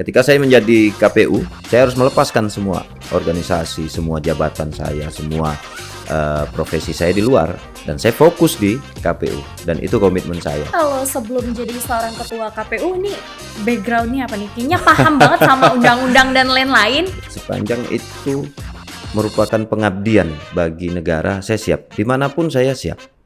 Ketika saya menjadi KPU, saya harus melepaskan semua organisasi, semua jabatan saya, semua profesi saya di luar, dan saya fokus di KPU, dan itu komitmen saya. Kalau sebelum jadi seorang ketua KPU nih, backgroundnya apa nih? Kayaknya paham banget sama undang-undang dan lain-lain. Sepanjang itu merupakan pengabdian bagi negara, saya siap. Dimanapun saya siap.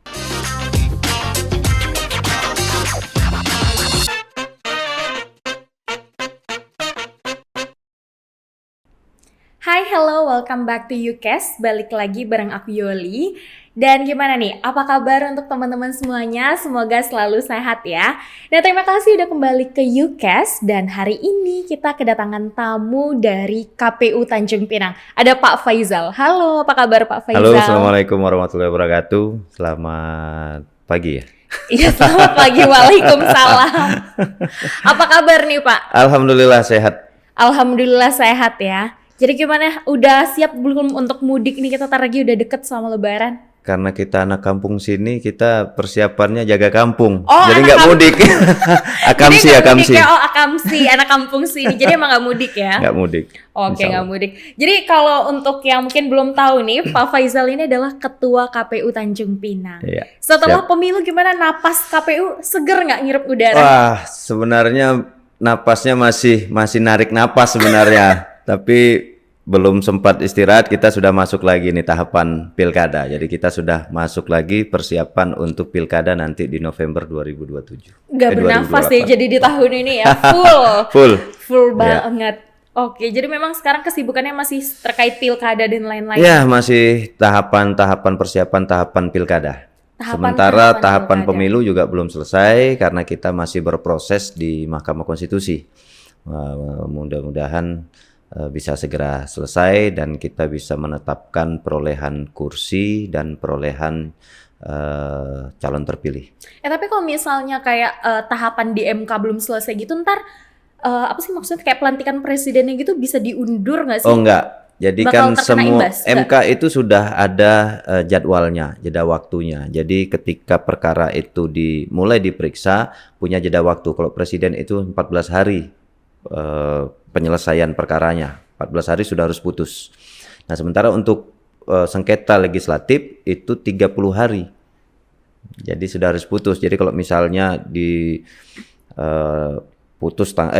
Hai, hello, welcome back to UCAS. Balik lagi bareng aku Yoli. Dan gimana nih, apa kabar untuk teman-teman semuanya? Semoga selalu sehat ya. Dan terima kasih udah kembali ke UCAS. Dan hari ini kita kedatangan tamu dari KPU Tanjung Pinang. Ada Pak Faizal. Halo, apa kabar Pak Faizal? Halo, Assalamualaikum warahmatullahi wabarakatuh. Selamat pagi ya. Iya, selamat pagi. Waalaikumsalam. Apa kabar nih Pak? Alhamdulillah sehat. Alhamdulillah sehat ya. Jadi gimana? Udah siap belum untuk mudik nih? Kita tar lagi udah deket sama Lebaran. Karena kita anak kampung sini, kita persiapannya jaga kampung. Oh, jadi nggak mudik. Akamsi. Ya, oh, akamsi, anak kampung sini. Jadi emang nggak mudik ya? Nggak mudik. Oke, nggak mudik. Jadi kalau untuk yang mungkin belum tahu nih, Pak Faizal ini adalah Ketua KPU Tanjung Pinang. Iya, Setelah siap. pemilu gimana napas KPU? Seger nggak ngirup udara? Wah, sebenarnya napasnya masih narik napas sebenarnya. Tapi belum sempat istirahat, kita sudah masuk lagi nih tahapan pilkada. Jadi kita sudah masuk lagi persiapan untuk pilkada nanti di November 2027. Nggak bernafas ya jadi di tahun ini ya, full banget. Oke, jadi memang sekarang kesibukannya masih terkait pilkada dan lain-lain. Ya, masih tahapan persiapan tahapan pilkada. Sementara tahapan pemilu juga belum selesai karena kita masih berproses di Mahkamah Konstitusi. Mudah-mudahan bisa segera selesai dan kita bisa menetapkan perolehan kursi dan perolehan calon terpilih. Tapi kalau misalnya kayak tahapan di MK belum selesai gitu, ntar apa sih maksudnya kayak pelantikan presidennya gitu bisa diundur nggak sih? Oh enggak, jadi bakal kan semua imbas, MK itu sudah ada jadwalnya, jeda waktunya. Jadi ketika perkara itu mulai diperiksa punya jeda waktu. Kalau presiden itu 14 hari penyelesaian perkaranya, 14 hari sudah harus putus. Nah sementara untuk sengketa legislatif itu 30 hari, jadi sudah harus putus. Jadi kalau misalnya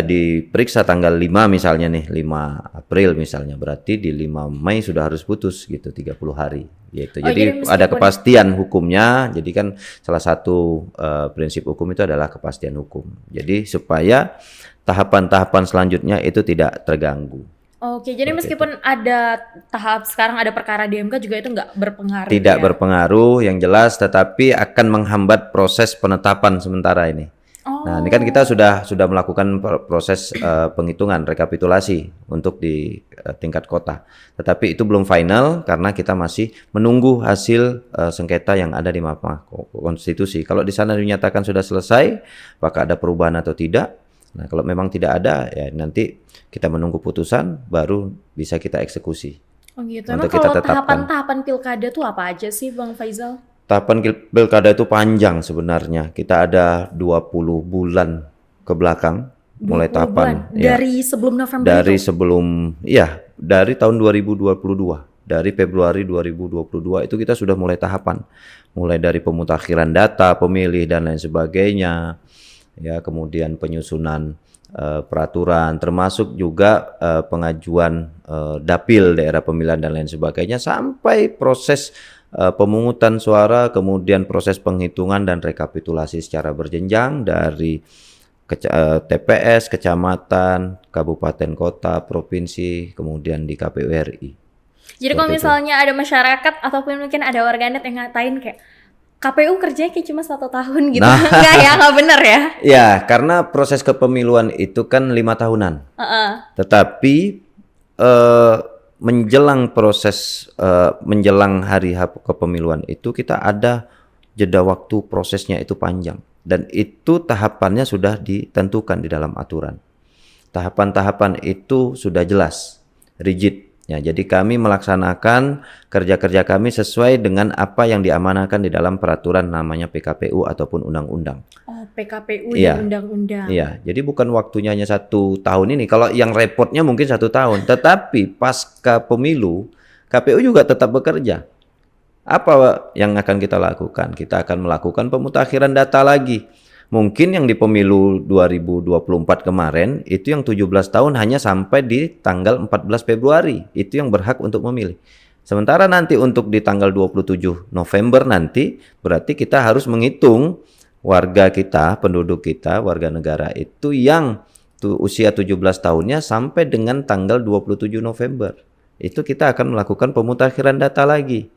diperiksa tanggal 5 misalnya nih, 5 April misalnya, berarti di 5 Mei sudah harus putus gitu, 30 hari gitu. Jadi ada kepastian hukumnya. Jadi kan salah satu prinsip hukum itu adalah kepastian hukum. Jadi supaya tahapan-tahapan selanjutnya itu tidak terganggu. Oke, jadi meskipun ada sekarang ada perkara di MK juga itu nggak berpengaruh. Tidak berpengaruh yang jelas, tetapi akan menghambat proses penetapan sementara ini. Nah, ini kan kita sudah melakukan proses penghitungan rekapitulasi untuk di tingkat kota. Tetapi itu belum final karena kita masih menunggu hasil sengketa yang ada di Mahkamah Konstitusi. Kalau di sana dinyatakan sudah selesai, apakah ada perubahan atau tidak? Nah, kalau memang tidak ada, ya nanti kita menunggu putusan baru bisa kita eksekusi. Oh gitu. Emang kalau tahapan pilkada tuh apa aja sih Bang Faizal? Tahapan pilkada itu panjang sebenarnya. Kita ada 20 bulan ke belakang mulai tahapan. Ya. Dari sebelum November dari itu? Dari tahun 2022. Dari Februari 2022 itu kita sudah mulai tahapan. Mulai dari pemutakhiran data, pemilih dan lain sebagainya. Ya, kemudian penyusunan peraturan, termasuk juga pengajuan dapil daerah pemilihan dan lain sebagainya, sampai proses pemungutan suara, kemudian proses penghitungan dan rekapitulasi secara berjenjang dari TPS, kecamatan, kabupaten, kota, provinsi, kemudian di KPU RI. Jadi kalau misalnya ada masyarakat ataupun mungkin ada warganet yang ngatain kayak KPU kerjanya kayak cuma 1 tahun gitu. Nggak bener ya? Ya, karena proses kepemiluan itu kan 5 tahunan. Tetapi menjelang hari kepemiluan itu kita ada jeda waktu, prosesnya itu panjang. Dan itu tahapannya sudah ditentukan di dalam aturan. Tahapan-tahapan itu sudah jelas, rigid. Ya, jadi kami melaksanakan kerja-kerja kami sesuai dengan apa yang diamanahkan di dalam peraturan namanya PKPU ataupun undang-undang. PKPU Iya. dan undang-undang. Iya, jadi bukan waktunya hanya 1 tahun ini. Kalau yang repotnya mungkin 1 tahun, tetapi pasca pemilu KPU juga tetap bekerja. Apa yang akan kita lakukan? Kita akan melakukan pemutakhiran data lagi. Mungkin yang di pemilu 2024 kemarin itu yang 17 tahun hanya sampai di tanggal 14 Februari. Itu yang berhak untuk memilih. Sementara nanti untuk di tanggal 27 November nanti berarti kita harus menghitung warga kita, penduduk kita, warga negara itu yang usia 17 tahunnya sampai dengan tanggal 27 November. Itu kita akan melakukan pemutakhiran data lagi.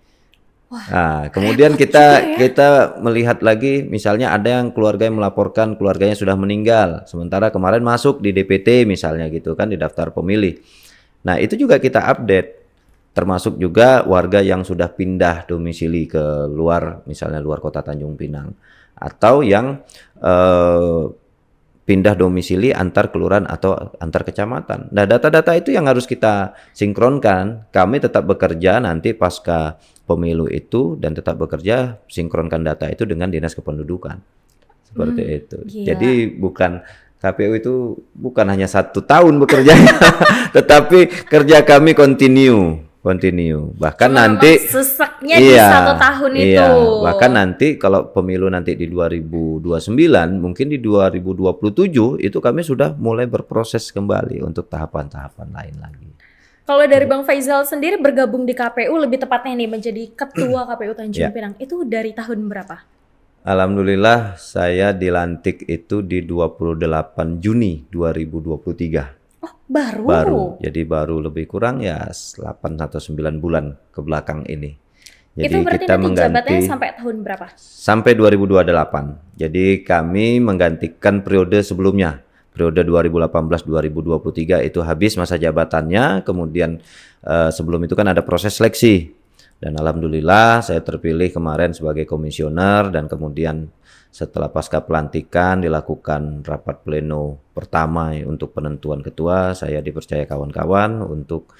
Nah, kemudian kita melihat lagi misalnya ada yang keluarga yang melaporkan keluarganya sudah meninggal, sementara kemarin masuk di DPT misalnya gitu kan di daftar pemilih. Nah, itu juga kita update. Termasuk juga warga yang sudah pindah domisili ke luar, misalnya luar kota Tanjung Pinang, atau yang pindah domisili antar kelurahan atau antar kecamatan. Nah, data-data itu yang harus kita sinkronkan. Kami tetap bekerja nanti pasca pemilu itu dan tetap bekerja sinkronkan data itu dengan Dinas Kependudukan. Seperti itu. Gila. Jadi bukan KPU itu bukan hanya 1 tahun bekerja, tetapi kerja kami continue. Bahkan Cuma nanti memang seseknya di 1 tahun itu. Bahkan nanti kalau pemilu nanti di 2029, mungkin di 2027 itu kami sudah mulai berproses kembali untuk tahapan-tahapan lain lagi. Kalau dari Bang Faizal sendiri bergabung di KPU, lebih tepatnya nih menjadi ketua KPU Tanjung Pinang, itu dari tahun berapa? Alhamdulillah saya dilantik itu di 28 Juni 2023. Oh, baru. Jadi baru lebih kurang ya 8 atau 9 bulan ke belakang ini. Jadi itu berarti kita nanti jabatannya mengganti sampai tahun berapa? sampai 2028. Jadi kami menggantikan periode sebelumnya. Periode 2018-2023 itu habis masa jabatannya, kemudian sebelum itu kan ada proses seleksi. Dan alhamdulillah saya terpilih kemarin sebagai komisioner dan kemudian setelah pasca pelantikan dilakukan rapat pleno pertama untuk penentuan ketua, saya dipercaya kawan-kawan untuk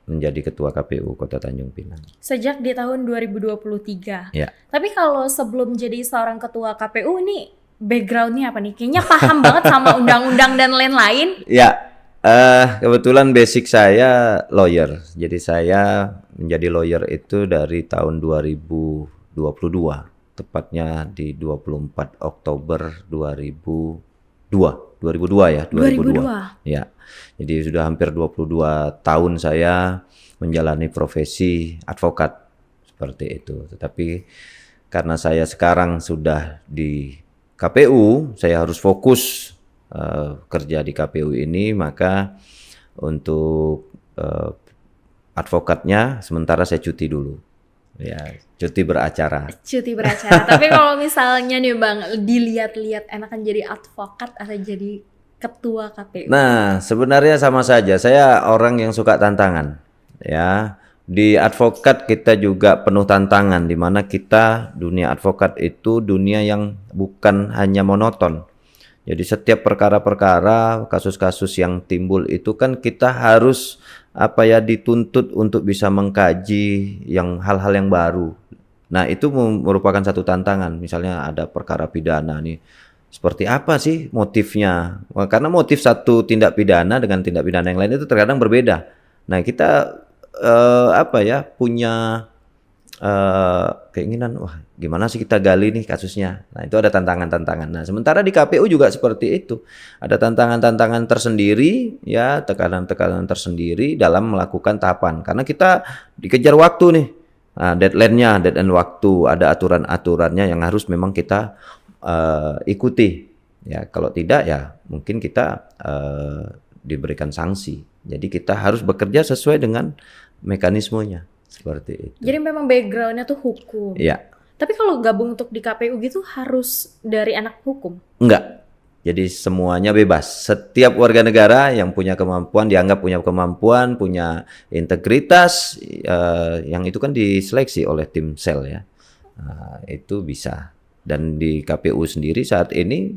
menjadi ketua KPU Kota Tanjung Pinang. Sejak di tahun 2023. Ya. Tapi kalau sebelum jadi seorang ketua KPU nih, backgroundnya apa nih? Kayaknya paham banget sama undang-undang dan lain-lain. Ya, kebetulan basic saya lawyer. Jadi saya menjadi lawyer itu dari tahun 2022. Tepatnya di 24 Oktober 2002 ya, 2002. Ya. Jadi sudah hampir 22 tahun saya menjalani profesi advokat seperti itu. Tetapi karena saya sekarang sudah di KPU, saya harus fokus kerja di KPU ini, maka untuk advokatnya sementara saya cuti dulu. Ya, cuti beracara. Tapi kalau misalnya nih Bang, dilihat-lihat enakan jadi advokat atau jadi ketua KPU? Nah, sebenarnya sama saja. Saya orang yang suka tantangan. Ya, di advokat kita juga penuh tantangan, di mana kita dunia advokat itu dunia yang bukan hanya monoton. Jadi setiap perkara-perkara, kasus-kasus yang timbul itu kan kita harus dituntut untuk bisa mengkaji yang hal-hal yang baru. Nah, itu merupakan satu tantangan. Misalnya ada perkara pidana nih. Seperti apa sih motifnya? Karena motif satu tindak pidana dengan tindak pidana yang lain itu terkadang berbeda. Nah, kita punya keinginan, wah gimana sih kita gali nih kasusnya. Nah, itu ada tantangan-tantangan. Nah, sementara di KPU juga seperti itu. Ada tantangan-tantangan tersendiri, ya, tekanan-tekanan tersendiri dalam melakukan tahapan. Karena kita dikejar waktu nih. Nah, deadline waktu, ada aturan-aturannya yang harus memang kita ikuti. Ya, kalau tidak ya mungkin kita diberikan sanksi. Jadi kita harus bekerja sesuai dengan mekanismenya seperti itu. Jadi memang backgroundnya tuh hukum. Iya. Tapi kalau gabung untuk di KPU gitu harus dari anak hukum? Enggak. Jadi semuanya bebas. Setiap warga negara yang punya kemampuan, dianggap punya kemampuan, punya integritas, yang itu kan diseleksi oleh tim sel ya. Itu bisa. Dan di KPU sendiri saat ini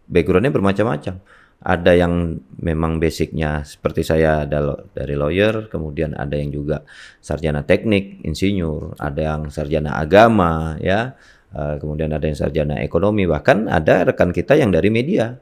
backgroundnya bermacam-macam. Ada yang memang basicnya seperti saya dari lawyer, kemudian ada yang juga sarjana teknik, insinyur, ada yang sarjana agama, ya, kemudian ada yang sarjana ekonomi, bahkan ada rekan kita yang dari media,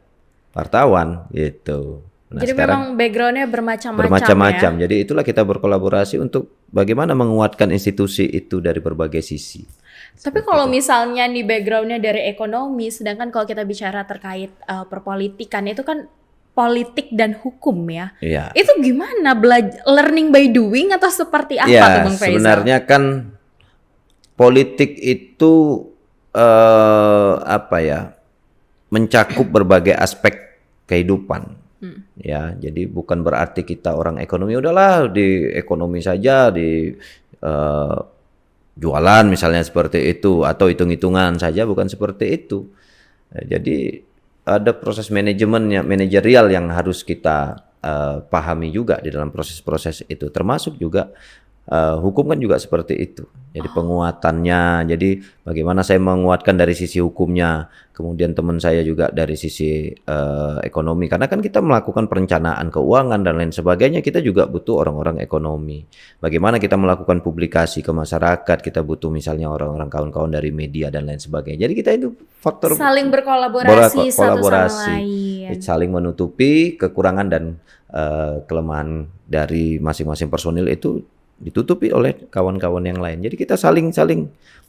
wartawan gitu. Nah, Jadi sekarang memang backgroundnya bermacam-macam bermacam-macam. ya. Jadi itulah kita berkolaborasi untuk bagaimana menguatkan institusi itu dari berbagai sisi. Tapi kalau misalnya nih backgroundnya dari ekonomi, sedangkan kalau kita bicara terkait perpolitikan itu kan politik dan hukum ya. Iya. Itu gimana learning by doing atau seperti apa Ya, tuh Bang Faisal? sebenarnya kan politik itu apa ya? Mencakup berbagai aspek kehidupan. Ya, jadi bukan berarti kita orang ekonomi udahlah di ekonomi saja, di jualan misalnya seperti itu, atau hitung-hitungan saja, bukan seperti itu. Jadi ada proses manajemennya, manajerial yang harus kita pahami juga di dalam proses-proses itu, termasuk juga hukum kan juga seperti itu. Jadi penguatannya, jadi bagaimana saya menguatkan dari sisi hukumnya, kemudian teman saya juga dari sisi ekonomi, karena kan kita melakukan perencanaan keuangan dan lain sebagainya, kita juga butuh orang-orang ekonomi. Bagaimana kita melakukan publikasi ke masyarakat, kita butuh misalnya orang-orang kawan-kawan dari media dan lain sebagainya. Jadi kita itu faktor saling berkolaborasi satu sama lain. saling menutupi kekurangan dan kelemahan dari masing-masing personil itu ditutupi oleh kawan-kawan yang lain. Jadi kita saling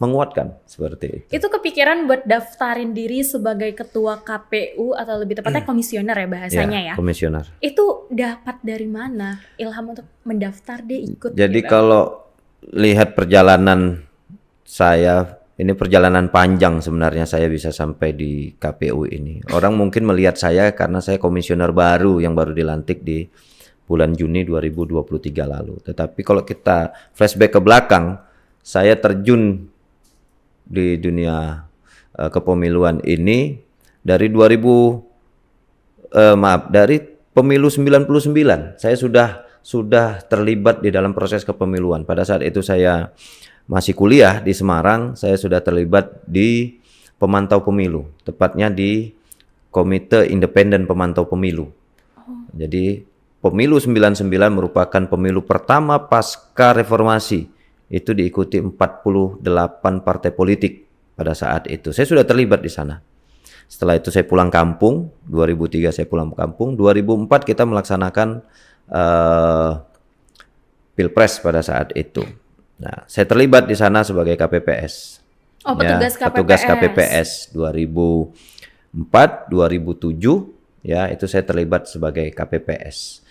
menguatkan seperti itu. Itu kepikiran buat daftarin diri sebagai ketua KPU atau lebih tepatnya komisioner ya bahasanya ya. Komisioner. Itu dapat dari mana ilham untuk mendaftar deh ikut? Jadi gitu? kalau lihat perjalanan saya, ini perjalanan panjang sebenarnya saya bisa sampai di KPU ini. Orang mungkin melihat saya karena saya komisioner baru yang baru dilantik di bulan Juni 2023 lalu. Tetapi kalau kita flashback ke belakang, saya terjun di dunia kepemiluan ini dari dari pemilu 99. Saya sudah terlibat di dalam proses kepemiluan. Pada saat itu saya masih kuliah di Semarang, saya sudah terlibat di pemantau pemilu, tepatnya di Komite Independen Pemantau Pemilu. Jadi pemilu 99 merupakan pemilu pertama pasca reformasi. Itu diikuti 48 partai politik pada saat itu. Saya sudah terlibat di sana. Setelah itu saya pulang kampung, 2003 saya pulang kampung, 2004 kita melaksanakan Pilpres pada saat itu. Nah, saya terlibat di sana sebagai KPPS. Oh, petugas KPPS. Petugas KPPS 2004, 2007 ya, itu saya terlibat sebagai KPPS.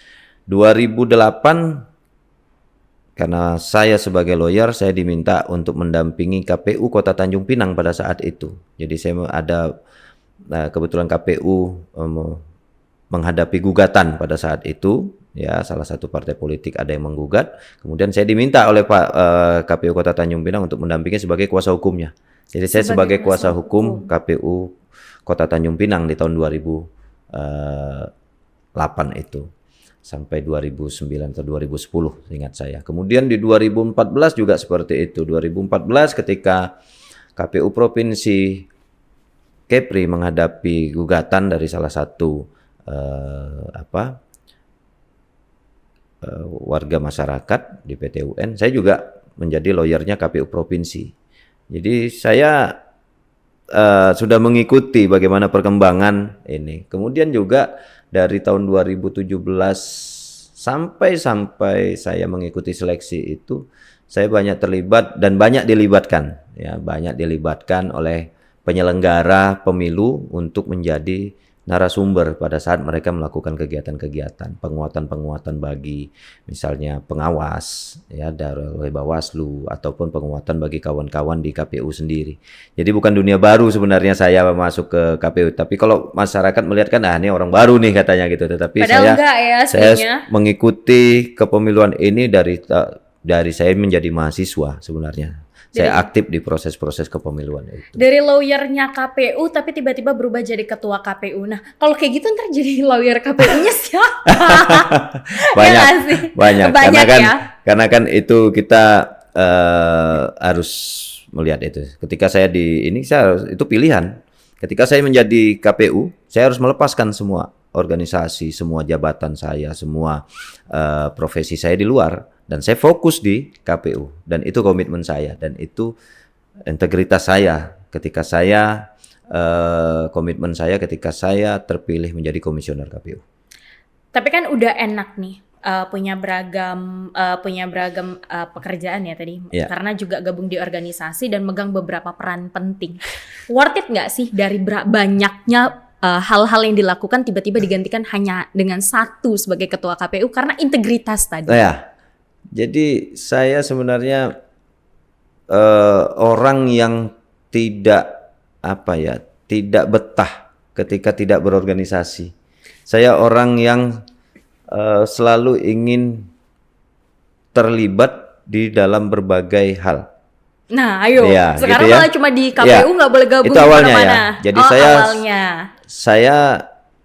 2008 karena saya sebagai lawyer saya diminta untuk mendampingi KPU Kota Tanjung Pinang pada saat itu. Jadi saya ada kebetulan KPU menghadapi gugatan pada saat itu ya, salah satu partai politik ada yang menggugat. Kemudian saya diminta oleh Pak KPU Kota Tanjung Pinang untuk mendampingi sebagai kuasa hukumnya. Jadi saya sebagai kuasa hukum KPU Kota Tanjung Pinang di tahun 2008 itu. Sampai 2009 atau 2010 ingat saya. Kemudian di 2014 juga seperti itu. 2014 ketika KPU Provinsi Kepri menghadapi gugatan dari salah satu warga masyarakat di PT UN, saya juga menjadi lawyernya KPU Provinsi. Jadi saya sudah mengikuti bagaimana perkembangan ini. Kemudian juga dari tahun 2017 sampai saya mengikuti seleksi itu, saya banyak terlibat dan banyak dilibatkan oleh penyelenggara pemilu untuk menjadi narasumber pada saat mereka melakukan kegiatan-kegiatan penguatan bagi misalnya pengawas ya dari Bawaslu ataupun penguatan bagi kawan-kawan di KPU sendiri. Jadi bukan dunia baru sebenarnya saya masuk ke KPU, tapi kalau masyarakat melihat kan ini orang baru nih katanya gitu. Tetapi padahal saya mengikuti kepemiluan ini dari saya menjadi mahasiswa sebenarnya. Saya aktif di proses-proses kepemiluan itu. Dari lawyernya KPU tapi tiba-tiba berubah jadi ketua KPU. Nah, kalau kayak gitu ntar jadi lawyer KPU-nya siapa? Banyak karena kan itu kita harus melihat itu. Ketika saya itu pilihan. Ketika saya menjadi KPU, saya harus melepaskan semua organisasi, semua jabatan saya, semua profesi saya di luar. Dan saya fokus di KPU dan itu komitmen saya dan itu integritas saya ketika saya komitmen saya ketika saya terpilih menjadi komisioner KPU. Tapi kan udah enak nih punya beragam pekerjaan ya tadi, karena juga gabung di organisasi dan megang beberapa peran penting. Worth it nggak sih dari banyaknya hal-hal yang dilakukan tiba-tiba digantikan hanya dengan satu sebagai ketua KPU karena integritas tadi? Ya, jadi saya sebenarnya orang yang tidak betah ketika tidak berorganisasi. Saya orang yang selalu ingin terlibat di dalam berbagai hal. Nah, ayo. Ya, sekarang gitu ya. malah cuma di KPU nggak boleh gabung itu awalnya kemana-mana. ya. Jadi awalnya. saya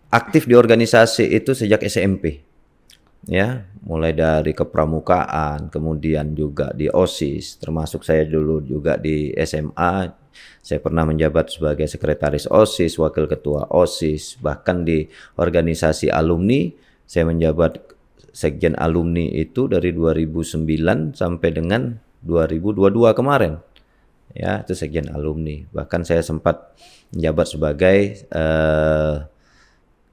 aktif di organisasi itu sejak SMP. Ya, mulai dari kepramukaan, kemudian juga di OSIS, termasuk saya dulu juga di SMA. Saya pernah menjabat sebagai sekretaris OSIS, wakil ketua OSIS, bahkan di organisasi alumni saya menjabat sekjen alumni itu dari 2009 sampai dengan 2022 kemarin. Ya, itu sekjen alumni. Bahkan saya sempat menjabat sebagai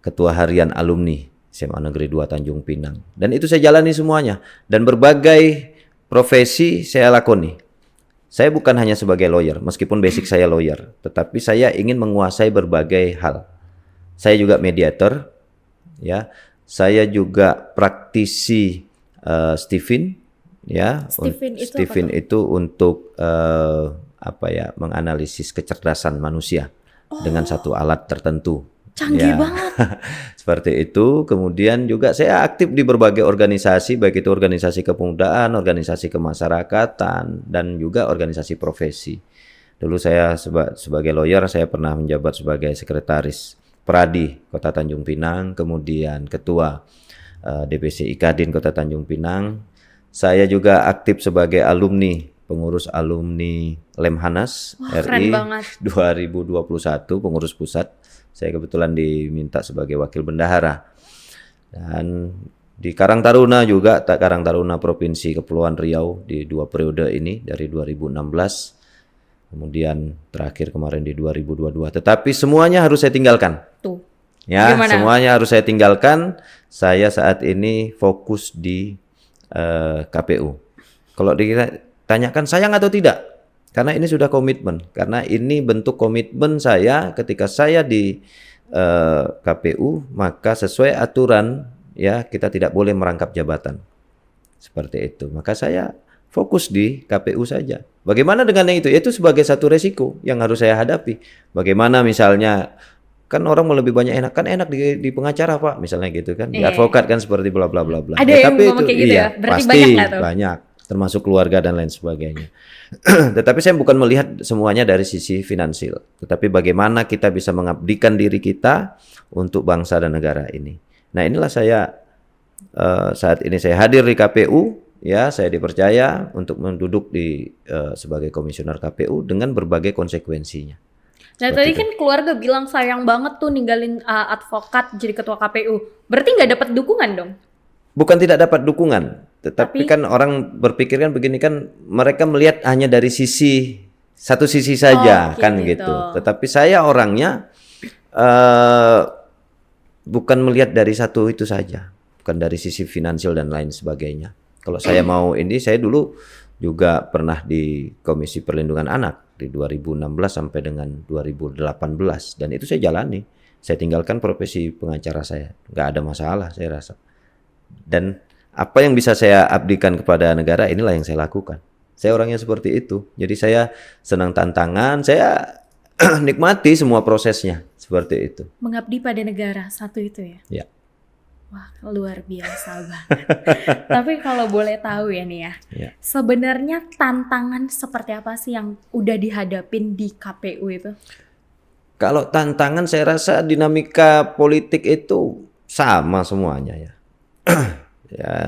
ketua harian alumni SMA Negeri 2 Tanjung Pinang. Dan itu saya jalani semuanya. Dan berbagai profesi saya lakoni. Saya bukan hanya sebagai lawyer, meskipun basic saya lawyer, tetapi saya ingin menguasai berbagai hal. Saya juga mediator, ya. Saya juga praktisi Stephen, ya. Stephen itu untuk menganalisis kecerdasan manusia dengan satu alat tertentu. Canggih banget. Seperti itu. Kemudian juga saya aktif di berbagai organisasi, baik itu organisasi kepemudaan, organisasi kemasyarakatan, dan juga organisasi profesi. Dulu saya sebagai lawyer, saya pernah menjabat sebagai sekretaris Pradi Kota Tanjung Pinang, kemudian ketua DPC Ikadin Kota Tanjung Pinang. Saya juga aktif sebagai pengurus alumni Lemhanas RI 2021, pengurus pusat. Saya kebetulan diminta sebagai wakil bendahara. Dan di Karang Taruna juga, Karang Taruna Provinsi Kepulauan Riau di 2 periode ini dari 2016. Kemudian terakhir kemarin di 2022. Tetapi semuanya harus saya tinggalkan. Tuh. Ya, Gimana? semuanya harus saya tinggalkan. Saya saat ini fokus di KPU. Kalau ditanyakan sayang atau tidak? Karena ini sudah komitmen. Karena ini bentuk komitmen saya ketika saya di KPU, maka sesuai aturan ya kita tidak boleh merangkap jabatan. Seperti itu. Maka saya fokus di KPU saja. Bagaimana dengan yang itu? Itu sebagai satu resiko yang harus saya hadapi. Bagaimana misalnya kan orang mau lebih banyak enak di pengacara Pak, misalnya gitu kan. Di advokat kan seperti bla bla bla bla. Ada yang ngomong kayak gitu ya? Berarti pasti banyak nggak tuh? Banyak. Termasuk keluarga dan lain sebagainya. Tetapi saya bukan melihat semuanya dari sisi finansial, tetapi bagaimana kita bisa mengabdikan diri kita untuk bangsa dan negara ini. Nah, inilah saya saat ini saya hadir di KPU, ya, saya dipercaya untuk menduduk sebagai komisioner KPU dengan berbagai konsekuensinya. Nah, tadi kan keluarga bilang sayang banget tuh ninggalin advokat jadi ketua KPU. Berarti nggak dapat dukungan dong? Bukan tidak dapat dukungan, tetapi kan orang berpikir kan begini kan, mereka melihat hanya dari satu sisi saja kan gitu. Tetapi saya orangnya bukan melihat dari satu itu saja, bukan dari sisi finansial dan lain sebagainya. Kalau saya mau saya dulu juga pernah di Komisi Perlindungan Anak di 2016 sampai dengan 2018 dan itu saya jalani. Saya tinggalkan profesi pengacara saya, nggak ada masalah saya rasa. Dan apa yang bisa saya abdikan kepada negara, inilah yang saya lakukan. Saya orangnya seperti itu. Jadi saya senang tantangan, saya nikmati semua prosesnya seperti itu. Mengabdi pada negara, satu itu ya? Ya. Wah, luar biasa banget. Tapi kalau boleh tahu ya nih ya, sebenarnya tantangan seperti apa sih yang udah dihadapin di KPU itu? Kalau tantangan saya rasa dinamika politik itu sama semuanya ya. Ya,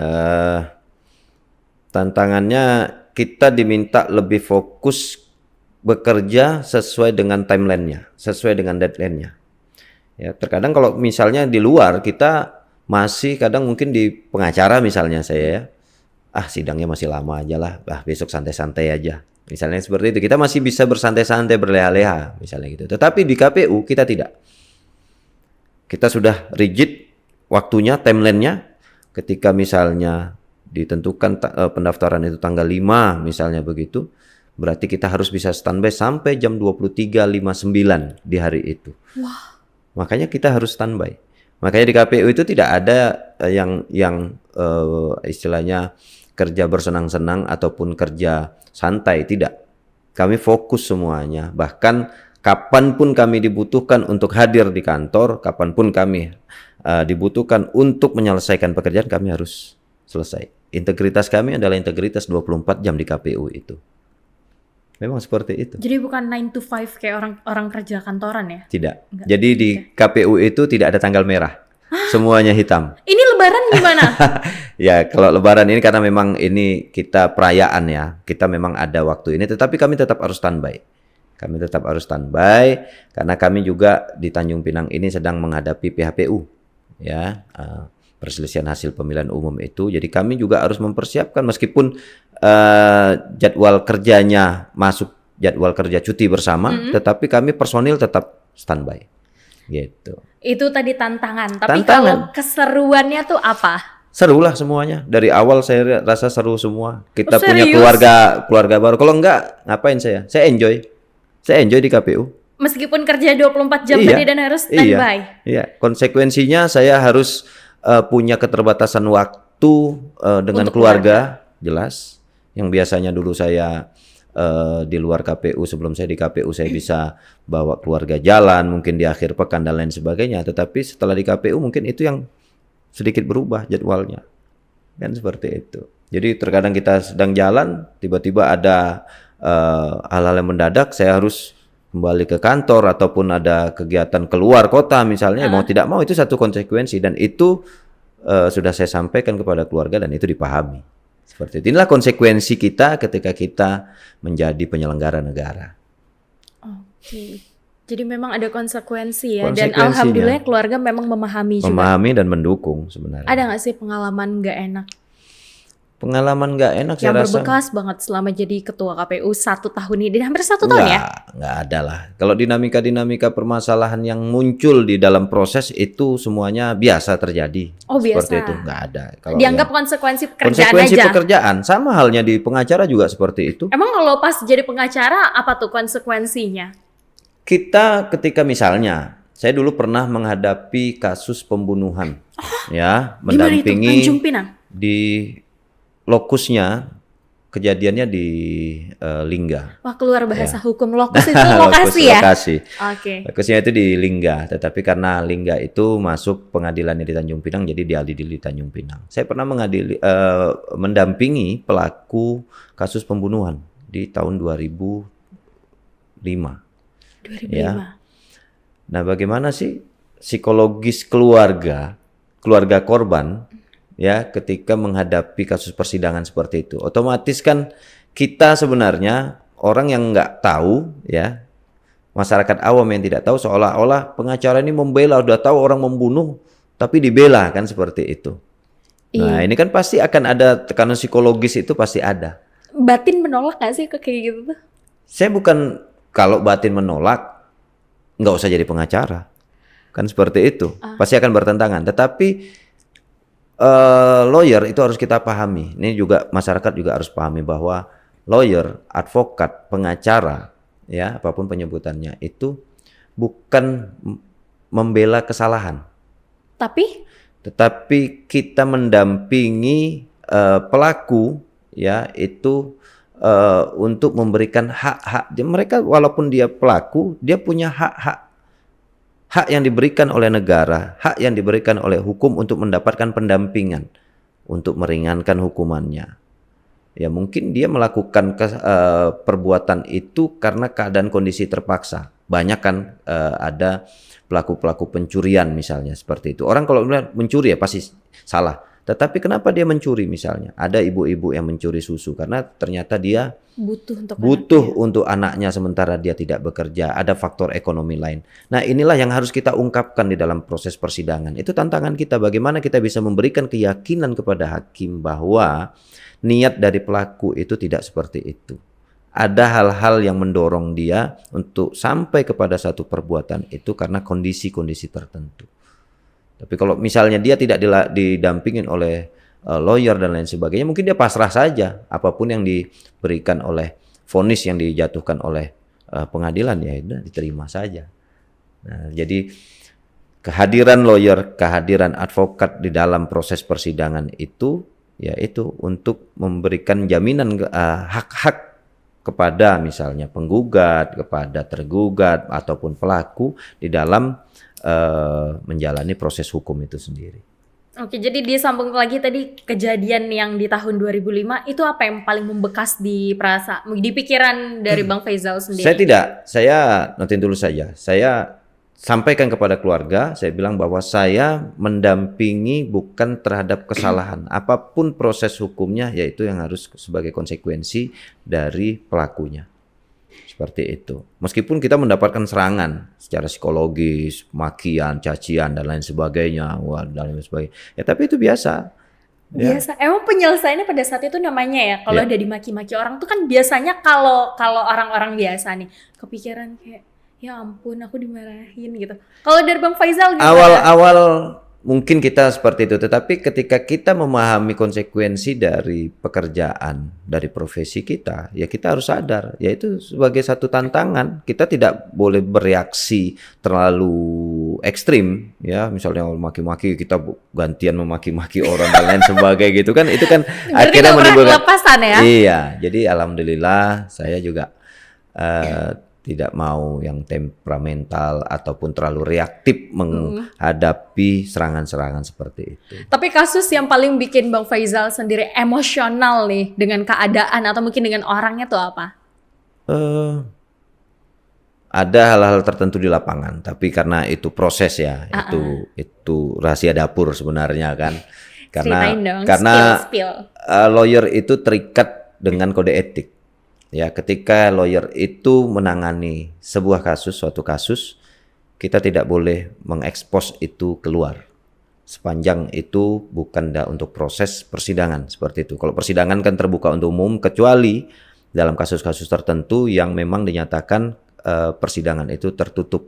tantangannya kita diminta lebih fokus bekerja sesuai dengan timeline-nya, sesuai dengan deadline-nya. Ya, terkadang kalau misalnya di luar kita masih kadang mungkin di pengacara misalnya saya ya, sidangnya masih lama aja lah, besok santai-santai aja. Misalnya seperti itu, kita masih bisa bersantai-santai, berleha-leha, misalnya gitu. Tetapi di KPU kita tidak. Kita sudah rigid waktunya, timeline-nya. Ketika misalnya ditentukan pendaftaran itu tanggal 5 misalnya begitu, berarti kita harus bisa standby sampai jam 23.59 di hari itu. Wah. Makanya kita harus standby. Makanya di KPU itu tidak ada yang istilahnya kerja bersenang-senang ataupun kerja santai, tidak. Kami fokus semuanya. Bahkan kapanpun kami dibutuhkan untuk hadir di kantor, kapanpun kami dibutuhkan untuk menyelesaikan pekerjaan, kami harus selesai. Integritas kami adalah integritas 24 jam di KPU itu. Memang seperti itu. Jadi bukan 9 to 5 kayak orang kerja kantoran ya? Tidak. Enggak. Jadi di KPU itu tidak ada tanggal merah. Semuanya hitam. Ini lebaran gimana? Ya, kalau lebaran ini karena memang ini kita perayaan ya. Kita memang ada waktu ini, tetapi kami tetap harus standby. Kami tetap harus standby karena kami juga di Tanjung Pinang ini sedang menghadapi PHPU. Ya, perselisihan hasil pemilihan umum itu. Jadi kami juga harus mempersiapkan meskipun jadwal kerjanya masuk jadwal kerja cuti bersama, tetapi kami personil tetap standby. Gitu. Itu tadi tantangan. Tapi Tantangan. kalau keseruannya tuh apa? Seru lah semuanya. Dari awal saya rasa seru semua. Kita Oh, punya serius? keluarga baru. Kalau enggak, ngapain saya? Saya enjoy. Saya enjoy di KPU. Meskipun kerja 24 jam tadi dan harus standby. Iya. Konsekuensinya saya harus punya keterbatasan waktu dengan Untuk keluarga, jelas. Yang biasanya dulu saya di luar KPU, sebelum saya di KPU saya bisa bawa keluarga jalan, mungkin di akhir pekan dan lain sebagainya. Tetapi setelah di KPU mungkin itu yang sedikit berubah jadwalnya. Kan seperti itu. Jadi terkadang kita sedang jalan, tiba-tiba ada hal-hal yang mendadak, saya harus kembali ke kantor ataupun ada kegiatan keluar kota misalnya, mau tidak mau itu satu konsekuensi dan itu sudah saya sampaikan kepada keluarga dan itu dipahami. Seperti itu. Inilah konsekuensi kita ketika kita menjadi penyelenggara negara. Oke. Jadi memang ada konsekuensi ya. Dan Konsekuensinya. alhamdulillah keluarga memang memahami juga. Memahami dan mendukung sebenarnya. Ada nggak sih pengalaman nggak enak? Pengalaman nggak enak Yang saya rasa. berbekas banget selama jadi ketua KPU 1 tahun ini. Dan hampir 1 tahun ya? Nggak ada lah. Kalau dinamika permasalahan yang muncul di dalam proses itu semuanya biasa terjadi. Oh, Seperti biasa. itu nggak ada. Kalau Dianggap yang konsekuensi pekerjaan konsekuensi aja. pekerjaan sama halnya di pengacara juga seperti itu. Emang kalau pas jadi pengacara apa tuh konsekuensinya? Kita ketika misalnya saya dulu pernah menghadapi kasus pembunuhan, ya, Gimana itu? mendampingi Tanjung Pinang? di lokusnya, kejadiannya di Lingga. Wah, keluar bahasa hukum. Lokus itu lokasi ya? Lokasi. Oke. Lokusnya itu di Lingga, tetapi karena Lingga itu masuk pengadilannya di Tanjung Pinang, jadi diadili di Tanjung Pinang. Saya pernah mendampingi pelaku kasus pembunuhan di tahun 2005. 2005. Ya. Nah, bagaimana sih psikologis keluarga korban ya ketika menghadapi kasus persidangan seperti itu? Otomatis kan kita sebenarnya orang yang nggak tahu ya, masyarakat awam yang tidak tahu seolah-olah pengacara ini membela, udah tahu orang membunuh tapi dibela kan seperti itu. Nah, ini kan pasti akan ada tekanan psikologis, itu pasti ada. Batin menolak gak sih kayak gitu tuh? Saya bukan, kalau batin menolak nggak usah jadi pengacara, kan seperti itu. Pasti akan bertentangan. Tetapi lawyer itu harus kita pahami. Ini juga masyarakat juga harus pahami bahwa lawyer, advokat, pengacara, ya apapun penyebutannya itu bukan membela kesalahan. Tetapi kita mendampingi pelaku, ya itu untuk memberikan hak-hak. Mereka walaupun dia pelaku, dia punya hak yang diberikan oleh negara, hak yang diberikan oleh hukum untuk mendapatkan pendampingan, untuk meringankan hukumannya. Ya mungkin dia melakukan perbuatan itu karena keadaan kondisi terpaksa. Banyak kan ada pelaku-pelaku pencurian misalnya seperti itu. Orang kalau mencuri ya pasti salah. Tetapi kenapa dia mencuri misalnya? Ada ibu-ibu yang mencuri susu karena ternyata dia butuh untuk anaknya sementara dia tidak bekerja. Ada faktor ekonomi lain. Nah, inilah yang harus kita ungkapkan di dalam proses persidangan. Itu tantangan kita, bagaimana kita bisa memberikan keyakinan kepada hakim bahwa niat dari pelaku itu tidak seperti itu. ada hal-hal yang mendorong dia untuk sampai kepada satu perbuatan itu karena kondisi-kondisi tertentu. Tapi kalau misalnya dia tidak didampingin oleh lawyer dan lain sebagainya, mungkin dia pasrah saja apapun yang diberikan oleh vonis yang dijatuhkan oleh pengadilan, ya udah diterima saja. Nah, jadi kehadiran lawyer, kehadiran advokat di dalam proses persidangan itu yaitu untuk memberikan jaminan hak-hak kepada misalnya penggugat, kepada tergugat ataupun pelaku di dalam menjalani proses hukum itu sendiri. Oke, jadi disambung lagi tadi kejadian yang di tahun 2005 itu apa yang paling membekas di pikiran dari Bang Faizal sendiri? Saya notin dulu saja. Saya sampaikan kepada keluarga, saya bilang bahwa saya mendampingi bukan terhadap kesalahan. Apapun proses hukumnya, yaitu yang harus sebagai konsekuensi dari pelakunya. Seperti itu. Meskipun kita mendapatkan serangan secara psikologis, makian, cacian, dan lain sebagainya. Dan lain sebagainya. Ya, tapi itu biasa. Biasa. Emang penyelesaiannya pada saat itu namanya ya, kalau ada dimaki-maki orang tuh kan biasanya kalau orang-orang biasa nih, kepikiran kayak, ya ampun aku dimarahin gitu. Kalau dari Bang Faizal gimana? Awal-awal mungkin kita seperti itu, tetapi ketika kita memahami konsekuensi dari pekerjaan, dari profesi kita, ya kita harus sadar, yaitu sebagai satu tantangan. Kita tidak boleh bereaksi terlalu ekstrim, ya misalnya maki-maki kita gantian memaki-maki orang dan lain sebagainya gitu kan, itu kan akhirnya menimbulkan kelepasan ya. Iya, jadi alhamdulillah saya juga tidak mau yang temperamental ataupun terlalu reaktif menghadapi serangan-serangan seperti itu. Tapi kasus yang paling bikin Bang Faizal sendiri emosional nih dengan keadaan atau mungkin dengan orangnya tuh apa? Ada hal-hal tertentu di lapangan, tapi karena itu proses ya, itu rahasia dapur sebenarnya kan. Karena spill. Lawyer itu terikat dengan kode etik. Ya, ketika lawyer itu menangani suatu kasus, kita tidak boleh mengekspos itu keluar. Sepanjang itu bukan untuk proses persidangan seperti itu. Kalau persidangan kan terbuka untuk umum, kecuali dalam kasus-kasus tertentu yang memang dinyatakan persidangan itu tertutup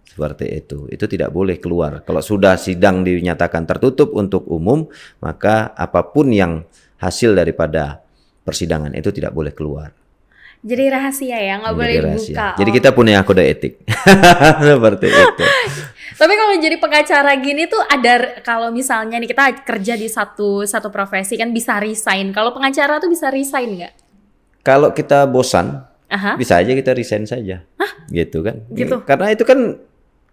seperti itu tidak boleh keluar. Kalau sudah sidang dinyatakan tertutup untuk umum, maka apapun yang hasil daripada persidangan itu tidak boleh keluar. Jadi rahasia ya, nggak boleh dibuka. Jadi kita punya kode etik seperti itu. Tapi kalau jadi pengacara gini tuh ada, kalau misalnya nih kita kerja di satu profesi kan bisa resign. Kalau pengacara tuh bisa resign nggak? Kalau kita bosan, bisa aja kita resign saja. Gitu kan? Gitu. Karena itu kan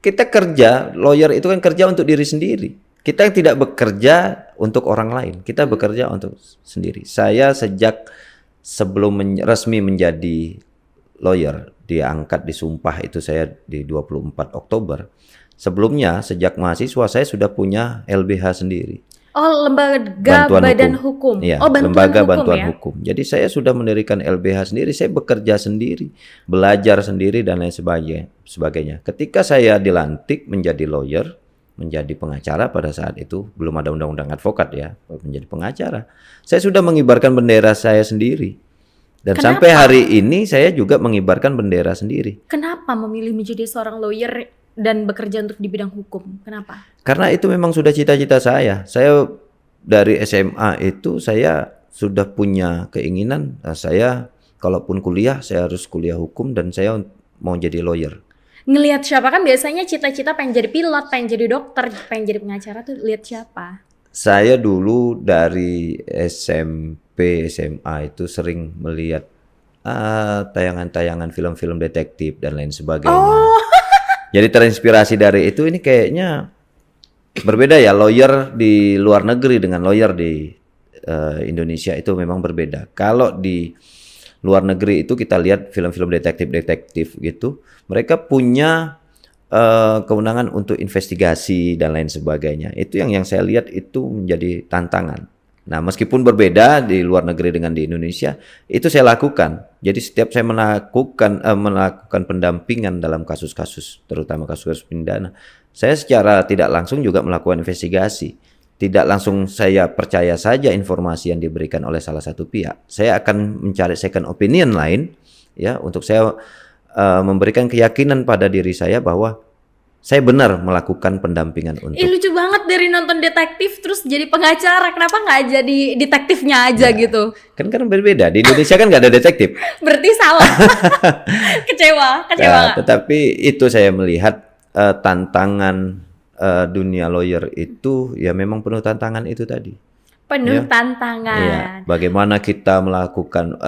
kita kerja, lawyer itu kan kerja untuk diri sendiri. Kita tidak bekerja untuk orang lain. Kita bekerja untuk sendiri. Saya sejak sebelum resmi menjadi lawyer, diangkat disumpah itu saya di 24 Oktober. Sebelumnya sejak mahasiswa saya sudah punya LBH sendiri. Oh, lembaga badan hukum. Ya, lembaga bantuan hukum. Jadi saya sudah mendirikan LBH sendiri, saya bekerja sendiri, belajar sendiri dan lain sebagainya. Ketika saya dilantik menjadi lawyer, menjadi pengacara pada saat itu, belum ada undang-undang advokat ya, menjadi pengacara. Saya sudah mengibarkan bendera saya sendiri. Dan sampai hari ini saya juga mengibarkan bendera sendiri. Kenapa memilih menjadi seorang lawyer dan bekerja untuk di bidang hukum? Kenapa? Karena itu memang sudah cita-cita saya. Saya dari SMA itu saya sudah punya keinginan, saya kalaupun kuliah, saya harus kuliah hukum dan saya mau jadi lawyer. Ngelihat siapa? Kan biasanya cita-cita pengen jadi pilot, pengen jadi dokter, pengen jadi pengacara tuh lihat siapa? Saya dulu dari SMP, SMA itu sering melihat tayangan-tayangan film-film detektif dan lain sebagainya. Oh. Jadi terinspirasi dari itu. Ini kayaknya berbeda ya, lawyer di luar negeri dengan lawyer di Indonesia itu memang berbeda. Kalau di luar negeri itu kita lihat film-film detektif gitu, mereka punya kewenangan untuk investigasi dan lain sebagainya. Itu yang saya lihat itu menjadi tantangan. Nah, meskipun berbeda di luar negeri dengan di Indonesia, itu saya lakukan. Jadi setiap saya melakukan pendampingan dalam kasus-kasus, terutama kasus-kasus pidana, saya secara tidak langsung juga melakukan investigasi. tidak langsung saya percaya saja informasi yang diberikan oleh salah satu pihak. Saya akan mencari second opinion lain, ya, untuk saya memberikan keyakinan pada diri saya bahwa saya benar melakukan pendampingan untuk. Lucu banget dari nonton detektif terus jadi pengacara. Kenapa nggak jadi detektifnya aja gitu? Kan berbeda. Di Indonesia kan nggak ada detektif. Berarti salah. Kecewa nggak? Tetapi itu saya melihat tantangan dunia lawyer itu ya memang penuh tantangan itu tadi. Penuh Ya. tantangan. Ya, bagaimana kita melakukan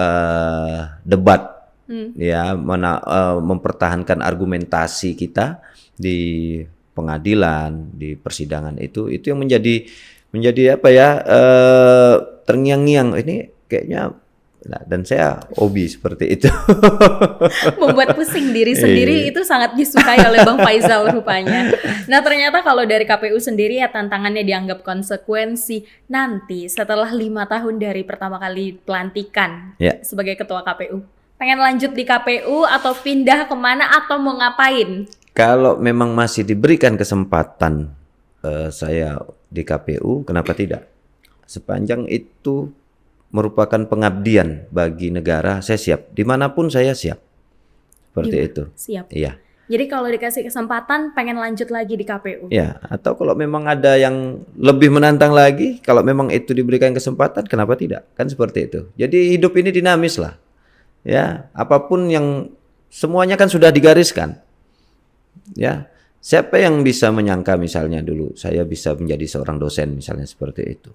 debat, ya, mempertahankan argumentasi kita di pengadilan, di persidangan itu yang menjadi apa ya, terngiang-ngiang ini kayaknya. Nah, dan saya hobi seperti itu. Membuat pusing diri sendiri itu sangat disukai oleh Bang Faizal rupanya. Nah, ternyata kalau dari KPU sendiri ya tantangannya dianggap konsekuensi nanti setelah 5 tahun dari pertama kali pelantikan sebagai ketua KPU. Pengen lanjut di KPU atau pindah kemana atau mau ngapain? Kalau memang masih diberikan kesempatan saya di KPU, kenapa tidak? Sepanjang itu merupakan pengabdian bagi negara, saya siap. Dimanapun saya siap. Seperti itu. Siap. Iya. Jadi kalau dikasih kesempatan pengen lanjut lagi di KPU. Ya, atau kalau memang ada yang lebih menantang lagi, kalau memang itu diberikan kesempatan, kenapa tidak? Kan seperti itu. Jadi hidup ini dinamis lah. Ya, apapun yang semuanya kan sudah digariskan. Ya, siapa yang bisa menyangka misalnya dulu saya bisa menjadi seorang dosen misalnya seperti itu.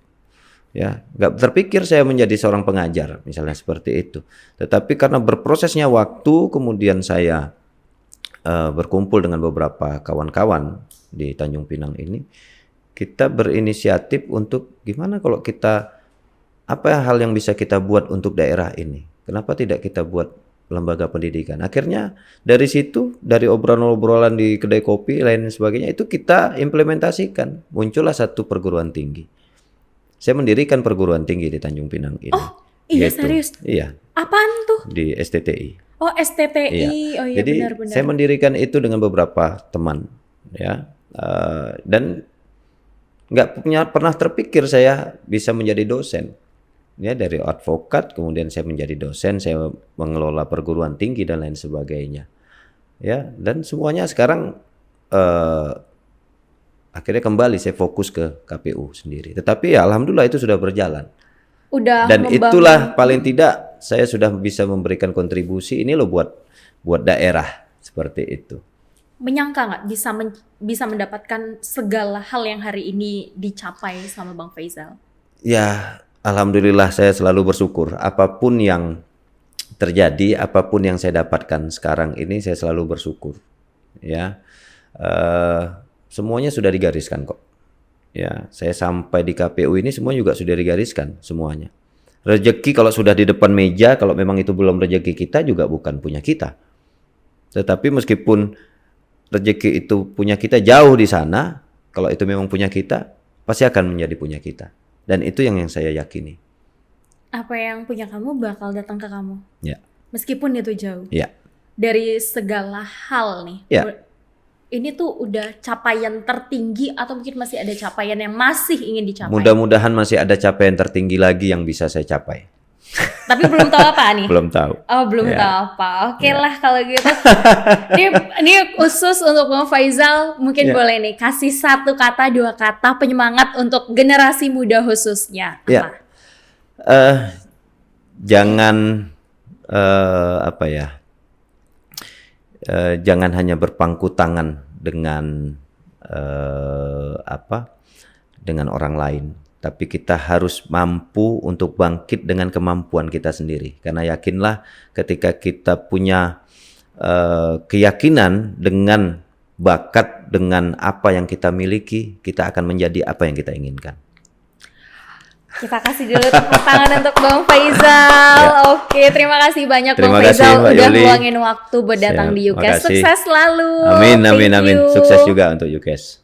Ya, nggak terpikir saya menjadi seorang pengajar misalnya seperti itu. Tetapi karena berprosesnya waktu, kemudian saya berkumpul dengan beberapa kawan-kawan di Tanjung Pinang ini, kita berinisiatif untuk gimana kalau kita, apa hal yang bisa kita buat untuk daerah ini? Kenapa tidak kita buat lembaga pendidikan? Akhirnya dari situ, dari obrolan-obrolan di kedai kopi lain sebagainya, itu kita implementasikan. Muncullah satu perguruan tinggi. Saya mendirikan perguruan tinggi di Tanjung Pinang ini. Oh, iya Gitu. serius? Iya. Apaan tuh? Di STTI. Oh, STTI. Iya. Oh iya, Jadi benar-benar. saya mendirikan itu dengan beberapa teman, ya, dan nggak pernah terpikir saya bisa menjadi dosen. Ya, dari advokat kemudian saya menjadi dosen, saya mengelola perguruan tinggi dan lain sebagainya. Ya, dan semuanya sekarang akhirnya kembali saya fokus ke KPU sendiri. Tetapi ya alhamdulillah itu sudah berjalan. Dan itulah paling tidak saya sudah bisa memberikan kontribusi ini loh buat daerah seperti itu. Menyangka nggak bisa mendapatkan segala hal yang hari ini dicapai sama Bang Faizal? Ya, alhamdulillah saya selalu bersyukur. Apapun yang terjadi, apapun yang saya dapatkan sekarang ini, saya selalu bersyukur. Ya, semuanya sudah digariskan kok. Ya, saya sampai di KPU ini semua juga sudah digariskan semuanya. Rezeki kalau sudah di depan meja, kalau memang itu belum rezeki kita juga bukan punya kita. Tetapi meskipun rezeki itu punya kita jauh di sana, kalau itu memang punya kita, pasti akan menjadi punya kita. Dan itu yang saya yakini. Apa yang punya kamu bakal datang ke kamu. Ya. Meskipun itu jauh. Ya. Dari segala hal nih. Ya. Ini tuh udah capaian tertinggi atau mungkin masih ada capaian yang masih ingin dicapai? Mudah-mudahan masih ada capaian tertinggi lagi yang bisa saya capai. Tapi belum tahu apa nih? Belum tahu. Oh, belum tahu apa. Oke lah kalau gitu. Ini khusus untuk Bang Faizal, mungkin boleh nih kasih 1 kata, 2 kata penyemangat untuk generasi muda khususnya. Apa? Jangan jangan hanya berpangku tangan dengan dengan orang lain, tapi kita harus mampu untuk bangkit dengan kemampuan kita sendiri. Karena yakinlah ketika kita punya keyakinan dengan bakat, dengan apa yang kita miliki, kita akan menjadi apa yang kita inginkan. Kita kasih dulu tepuk tangan untuk Bang Faizal. Ya. Oke, terima kasih banyak Bang Faizal udah meluangin waktu buat datang di UKAS. Sukses selalu. Amin. Sukses juga untuk UKAS.